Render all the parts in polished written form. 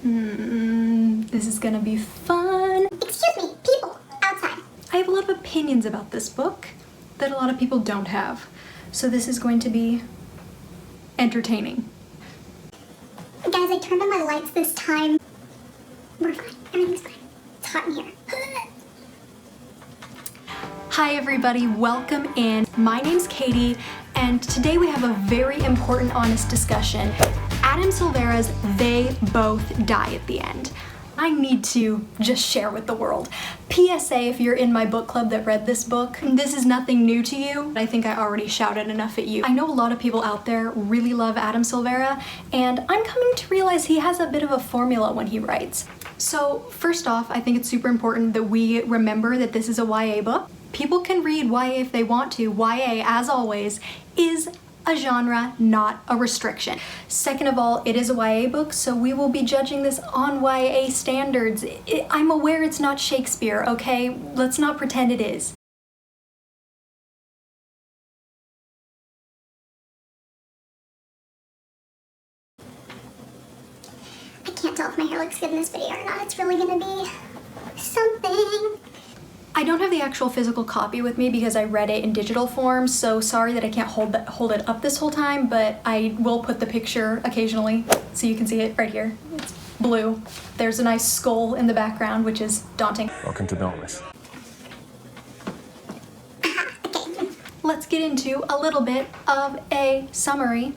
This is gonna be fun. Excuse me, people outside. I have a lot of opinions about this book that a lot of people don't have. So this is going to be entertaining. Guys, I turned on my lights this time. We're fine. Everything's fine. It's hot in here. Hi everybody, welcome in. My name's Katie, and today we have a very important, honest discussion. Adam Silvera's They Both Die at the End. I need to just share with the world. PSA, if you're in my book club that read this book, this is nothing new to you. I think I already shouted enough at you. I know a lot of people out there really love Adam Silvera, and I'm coming to realize he has a bit of a formula when he writes. So first off, I think it's super important that we remember that this is a YA book. People can read YA if they want to. YA, as always, is a genre, not a restriction. Second of all, it is a YA book, so we will be judging this on YA standards. I'm aware it's not Shakespeare, okay? Let's not pretend it is. I can't tell if my hair looks good in this video or not. It's really gonna be something. I don't have the actual physical copy with me because I read it in digital form, so sorry that I can't hold it up this whole time, but I will put the picture occasionally so you can see it right here. It's blue. There's a nice skull in the background, which is daunting. Welcome to Dauntless. Let's get into a little bit of a summary.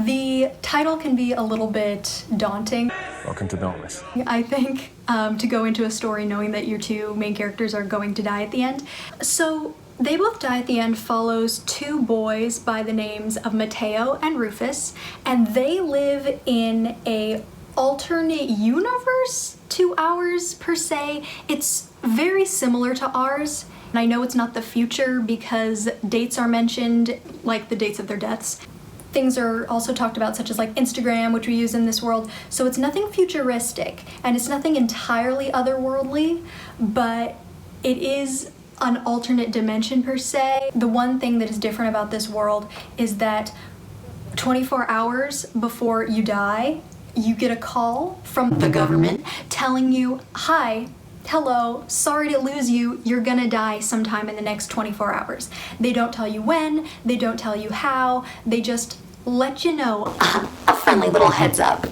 The title can be a little bit daunting. Welcome to Dauntless. I think to go into a story knowing that your two main characters are going to die at the end. So They Both Die at the End follows two boys by the names of Mateo and Rufus, and they live in a alternate universe to ours per se. It's very similar to ours, and I know it's not the future because dates are mentioned, like the dates of their deaths. Things are also talked about, such as like Instagram, which we use in this world. So it's nothing futuristic, and it's nothing entirely otherworldly, but it is an alternate dimension per se. The one thing that is different about this world is that 24 hours before you die, you get a call from the government telling you, hi, hello, sorry to lose you, you're gonna die sometime in the next 24 hours. They don't tell you when, they don't tell you how, they just let you know, a friendly little heads up.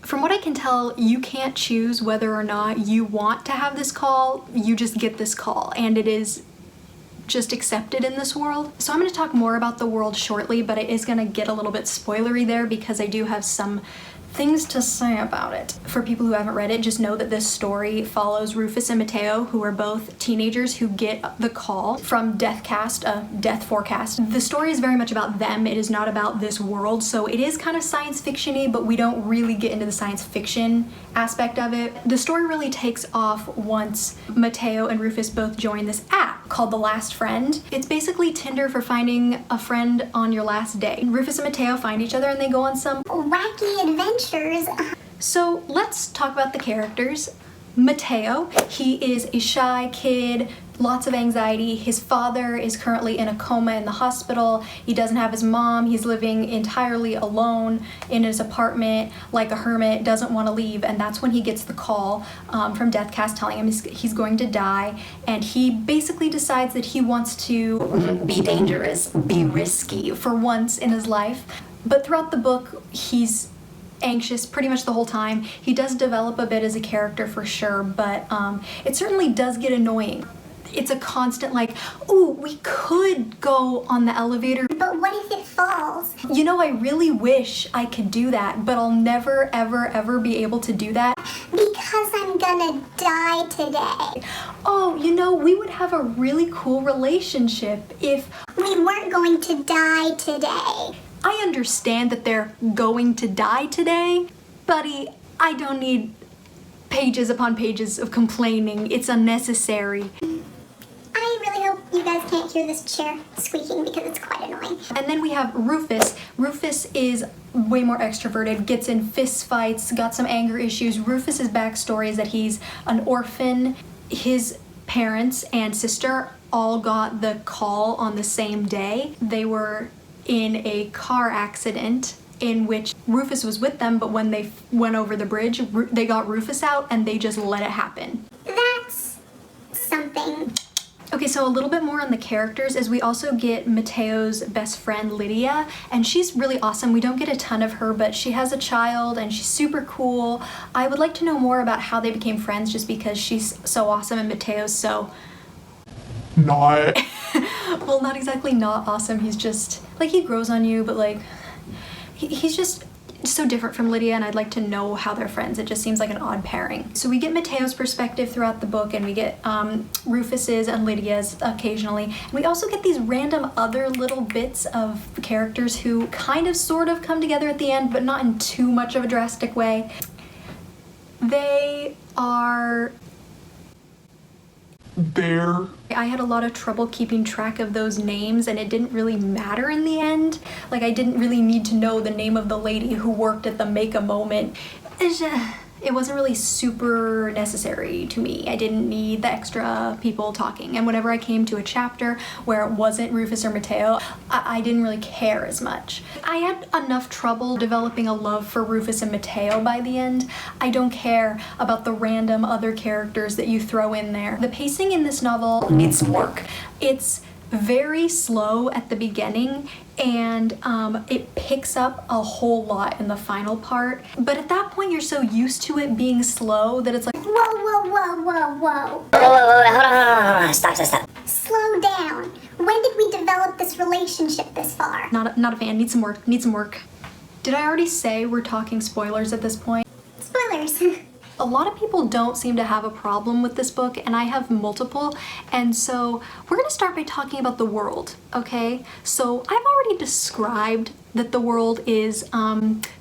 From what I can tell, you can't choose whether or not you want to have this call, you just get this call, and it is just accepted in this world. So I'm gonna talk more about the world shortly, but it is gonna get a little bit spoilery there because I do have some things to say about it. For people who haven't read it, just know that this story follows Rufus and Mateo, who are both teenagers who get the call from Deathcast, a death forecast. The story is very much about them. It is not about this world, so it is kind of science fiction-y, but we don't really get into the science fiction aspect of it. The story really takes off once Mateo and Rufus both join this app called The Last Friend. It's basically Tinder for finding a friend on your last day. Rufus and Mateo find each other and they go on some Wacky adventures. So let's talk about the characters. Mateo, he is a shy kid, lots of anxiety. His father is currently in a coma in the hospital. He doesn't have his mom. He's living entirely alone in his apartment like a hermit, doesn't want to leave, and that's when he gets the call from Deathcast telling him he's going to die, and he basically decides that he wants to be dangerous, be risky for once in his life. But throughout the book, he's anxious pretty much the whole time. He does develop a bit as a character for sure, but it certainly does get annoying. It's a constant like, ooh, we could go on the elevator, But what if it falls? you know, I really wish I could do that, but I'll never ever ever be able to do that. Because I'm gonna die today. Oh, you know, we would have a really cool relationship if We weren't going to die today. I understand that they're going to die today, buddy, I don't need pages upon pages of complaining. It's unnecessary. I really hope you guys can't hear this chair squeaking because it's quite annoying. And then we have Rufus. Rufus is way more extroverted, gets in fist fights, got some anger issues. Rufus's backstory is that he's an orphan. His parents and sister all got the call on the same day. They were in a car accident in which Rufus was with them, but when they went over the bridge, they got Rufus out and they just let it happen. That's something. Okay, so a little bit more on the characters is we also get Mateo's best friend, Lydia, and she's really awesome. We don't get a ton of her, but she has a child and she's super cool. I would like to know more about how they became friends just because she's so awesome and Mateo's so... Not. Well, not exactly not awesome. He's just, like, he grows on you, but like, he's just so different from Lydia, and I'd like to know how they're friends. It just seems like an odd pairing. So we get Mateo's perspective throughout the book, and we get Rufus's and Lydia's occasionally. We also get these random other little bits of characters who kind of sort of come together at the end, but not in too much of a drastic way. They are... There. I had a lot of trouble keeping track of those names, and it didn't really matter in the end. Like, I didn't really need to know the name of the lady who worked at the Make a Moment. It wasn't really super necessary to me. I didn't need the extra people talking. And whenever I came to a chapter where it wasn't Rufus or Mateo, I didn't really care as much. I had enough trouble developing a love for Rufus and Mateo by the end. I don't care about the random other characters that you throw in there. The pacing in this novel needs some work. It's very slow at the beginning, and it picks up a whole lot in the final part. But at that point, you're so used to it being slow that it's like, Whoa, whoa, whoa, whoa, whoa. Whoa, hold on. Stop. Slow down. When did we develop this relationship this far? not a fan, need some work. Did I already say we're talking spoilers at this point? Spoilers. A lot of people don't seem to have a problem with this book, and I have multiple, and so we're gonna start by talking about the world, okay? So I've already described that the world is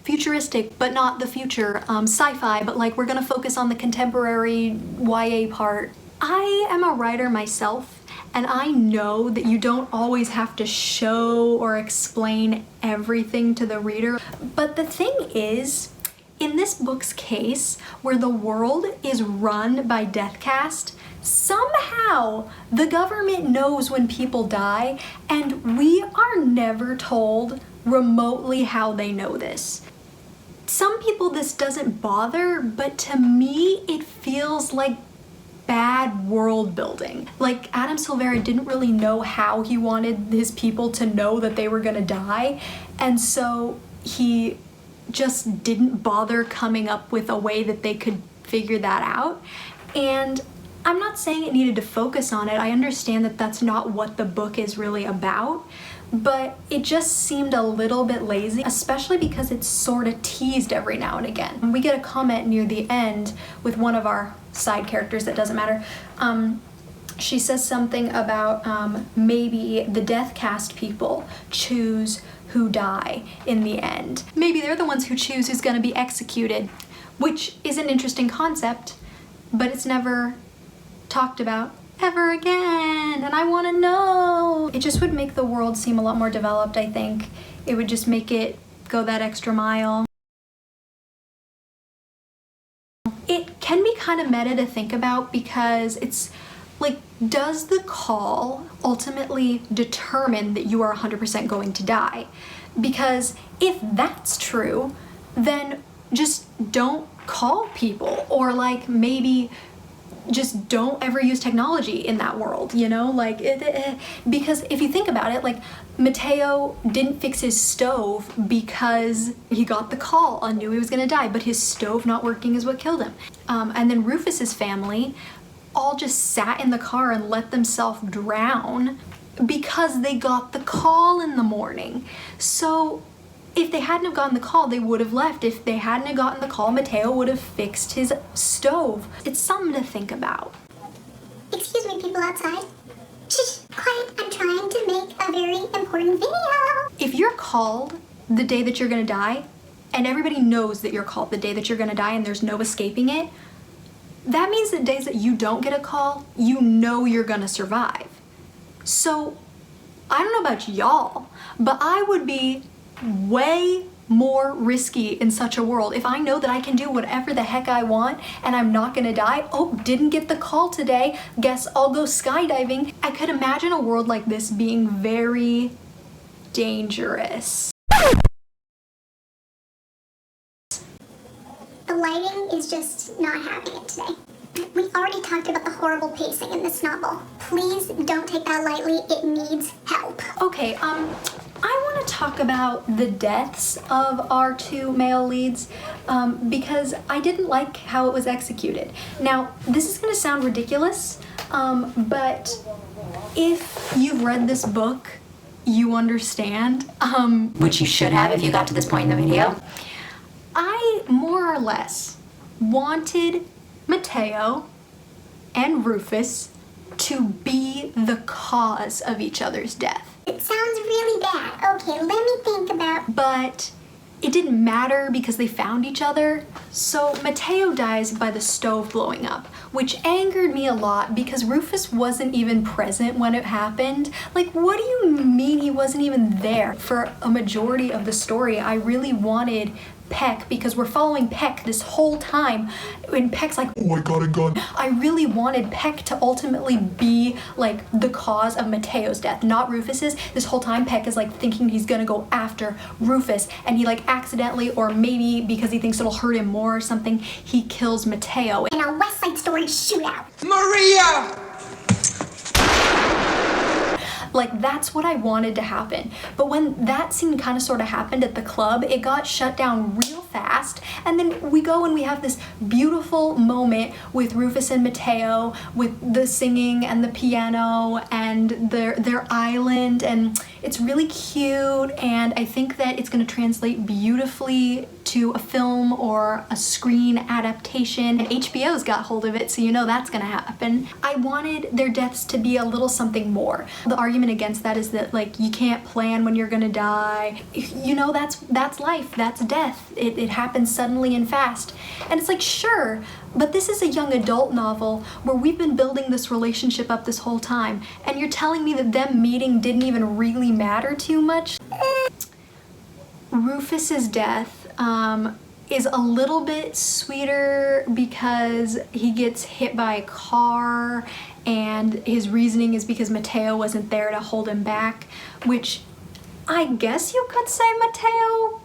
futuristic, but not the future, sci-fi, but like we're gonna focus on the contemporary YA part. I am a writer myself, and I know that you don't always have to show or explain everything to the reader, but the thing is, in this book's case, where the world is run by Deathcast, somehow the government knows when people die, and we are never told remotely how they know this. Some people this doesn't bother, but to me it feels like bad world building. Like, Adam Silvera didn't really know how he wanted his people to know that they were gonna die, and so he just didn't bother coming up with a way that they could figure that out. And I'm not saying it needed to focus on it. I understand that that's not what the book is really about, but it just seemed a little bit lazy, especially because it's sort of teased every now and again. We get a comment near the end with one of our side characters that doesn't matter. She says something about maybe the Deathcast people choose who die in the end. Maybe they're the ones who choose who's gonna be executed, which is an interesting concept, but it's never talked about ever again, and I wanna know. It just would make the world seem a lot more developed, I think. It would just make it go that extra mile. It can be kind of meta to think about because it's like, does the call ultimately determine that you are 100% going to die? Because if that's true, then just don't call people, or like maybe just don't ever use technology in that world, you know? Like, because if you think about it, like, Mateo didn't fix his stove because he got the call and knew he was gonna die, but his stove not working is what killed him. And then Rufus's family all just sat in the car and let themselves drown because they got the call in the morning. So if they hadn't have gotten the call, they would have left. If they hadn't have gotten the call, Mateo would have fixed his stove. It's something to think about. Excuse me, people outside. Shh, quiet. I'm trying to make a very important video. If you're called the day that you're gonna die, and everybody knows that you're called the day that you're gonna die and there's no escaping it, that means the days that you don't get a call, you know you're gonna survive. So, I don't know about y'all, but I would be way more risky in such a world if I know that I can do whatever the heck I want and I'm not gonna die. Oh, didn't get the call today, guess I'll go skydiving. I could imagine a world like this being very dangerous. lighting is just not having it today. We already talked about the horrible pacing in this novel. Please don't take that lightly. It needs help. Okay, I want to talk about the deaths of our two male leads because I didn't like how it was executed. Now, this is going to sound ridiculous, but if you've read this book, you understand. Which you should have if you got to this point in the video. I more or less wanted Mateo and Rufus to be the cause of each other's death. It sounds really bad. Okay, let me think about... But it didn't matter because they found each other. So Mateo dies by the stove blowing up, which angered me a lot because Rufus wasn't even present when it happened. Like, what do you mean he wasn't even there? For a majority of the story, I really wanted Peck, because we're following Peck this whole time, and Peck's like, Oh, I got a gun. I really wanted Peck to ultimately be like the cause of Mateo's death, not Rufus's. This whole time Peck is like thinking he's gonna go after Rufus, and he like accidentally, or maybe because he thinks it'll hurt him more or something, he kills Mateo. in a West Side Story shootout. Maria! Like, that's what I wanted to happen. But when that scene kind of sort of happened at the club, it got shut down real fast. And then we go and we have this beautiful moment with Rufus and Mateo, with the singing and the piano and their island. And it's really cute. And I think that it's going to translate beautifully to a film or a screen adaptation. And HBO's got hold of it, so you know that's going to happen. I wanted their deaths to be a little something more. The argument against that is that, like, you can't plan when you're gonna die. You know, that's life, that's death. It happens suddenly and fast. And it's like, sure, but this is a young adult novel where we've been building this relationship up this whole time, and you're telling me that them meeting didn't even really matter too much? Rufus's death is a little bit sweeter because he gets hit by a car, and his reasoning is because Mateo wasn't there to hold him back, which I guess you could say Mateo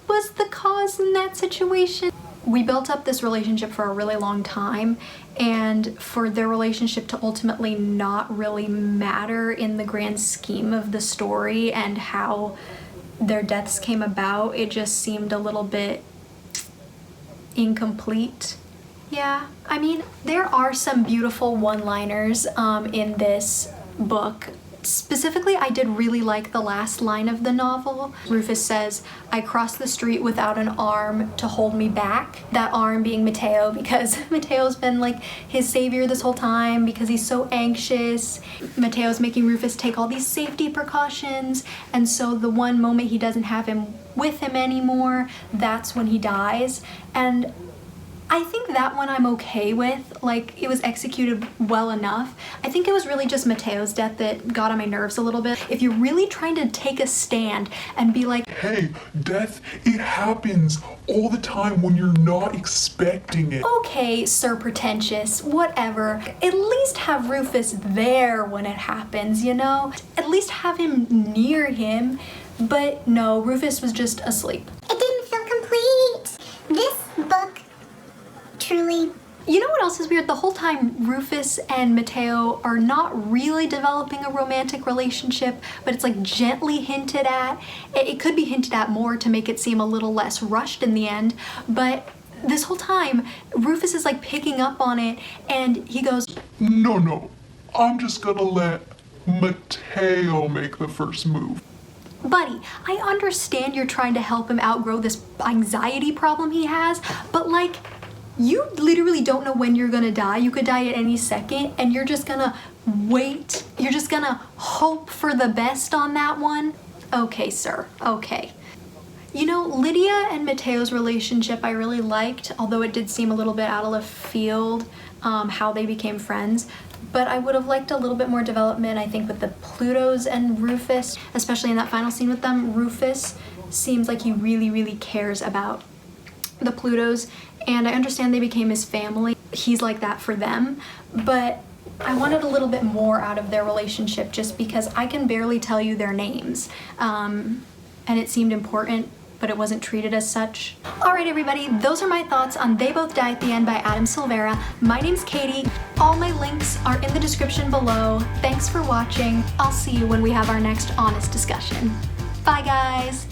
was the cause in that situation. We built up this relationship for a really long time, and for their relationship to ultimately not really matter in the grand scheme of the story and how their deaths came about, it just seemed a little bit incomplete. Yeah, I mean, there are some beautiful one-liners in this book. Specifically, I did really like the last line of the novel. Rufus says, I crossed the street without an arm to hold me back. That arm being Mateo, because Mateo's been like his savior this whole time because he's so anxious. Mateo's making Rufus take all these safety precautions, and so the one moment he doesn't have him with him anymore, that's when he dies. And I think that one I'm okay with. Like, it was executed well enough. I think it was really just Mateo's death that got on my nerves a little bit. If you're really trying to take a stand and be like, Hey, death, it happens all the time when you're not expecting it. okay, Sir Pretentious, whatever, at least have Rufus there when it happens, you know? At least have him near him. But no, Rufus was just asleep. It didn't feel complete. This book truly... You know what else is weird? The whole time Rufus and Mateo are not really developing a romantic relationship, but it's like gently hinted at. It could be hinted at more to make it seem a little less rushed in the end, but this whole time Rufus is like picking up on it, and he goes, No, I'm just gonna let Mateo make the first move. buddy, I understand you're trying to help him outgrow this anxiety problem he has, but like, you literally don't know when you're gonna die. You could die at any second, and you're just gonna wait. You're just gonna hope for the best on that one. Okay, sir, okay. You know, Lydia and Mateo's relationship I really liked, although it did seem a little bit out of left field, how they became friends. But I would have liked a little bit more development, I think, with the Plutos and Rufus, especially in that final scene with them. Rufus seems like he really, really cares about the Plutos, and I understand they became his family. He's like that for them, but I wanted a little bit more out of their relationship just because I can barely tell you their names, and it seemed important but it wasn't treated as such. Alright everybody, those are my thoughts on They Both Die at the End by Adam Silvera. My name's Katie. All my links are in the description below. Thanks for watching. I'll see you when we have our next honest discussion. Bye guys!